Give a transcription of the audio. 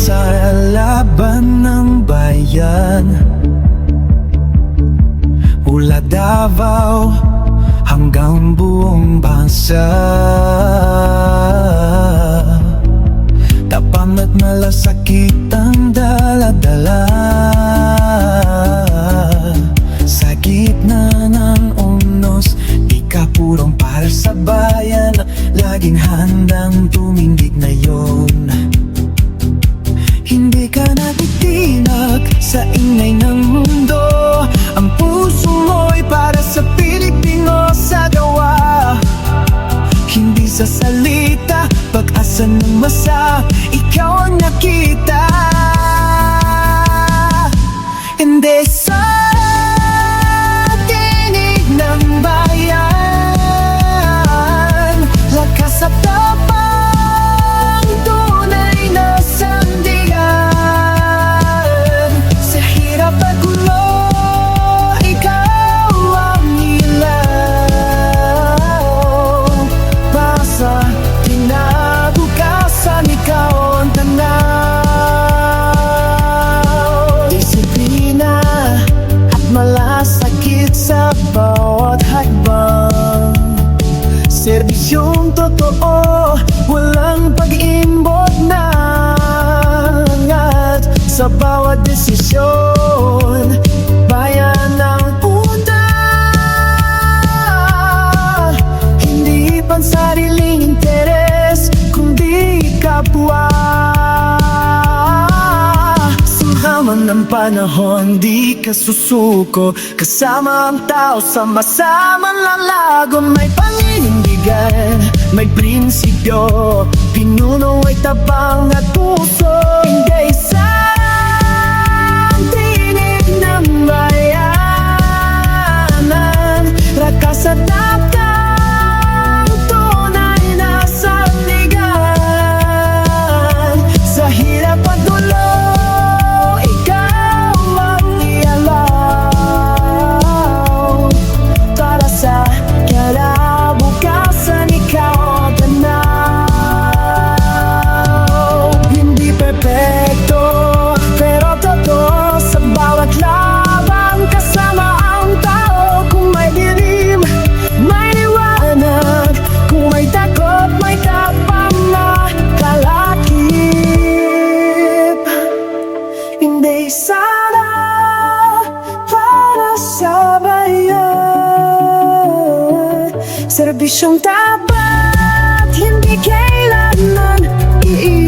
Sa laban ng bayan, mula Davao hanggang buong bansa, tapang at malasakit ang dala-dala. Sa gitna ng unos, di ka purong para sa bayan, laging handang tumindig na yun. Hindi ka natitinag sa ingay ng mundo, ang puso mo'y para sa Pilipino sa gawa. Hindi sa salita, pag-asa ng masa, ikaw ang nakita. Hindi sa tinig ng bayan, lakas at tapang tunay na sandigan. Sa hirap at gulo, ikaw ang ilaw. Basta kinabukasan, ikaw ang tanaw. Disiplina at malasakit sa bawat hakbang, serbisyong totoo, walang pag-imbot na angat. Sa bawat desisyon, bayan ang una. Hindi pansariling interes, kundi kapwa. Sunghaman ng panahon, di ka susuko. Kasama ang tao, sama-sama lalago. May paninindigan, may prinsipyo, pinuno ay tabang at puso. Hindi sa tinig ng bayanan, lakas at tapang tunay na sandigan. Sa hirap at gulo, ikaw ang ialaw. Para sa kinabukasan, ikaw ang tanaw. Hindi perpekto, pero totoo. Sa bawat labang, kasama ang tao. Kung may dilim, may liwanag. Kung may takot, may tapang na kalakip. Hindi sana para sa bayan, serbisyong tapat, hindi kailanman iiwan.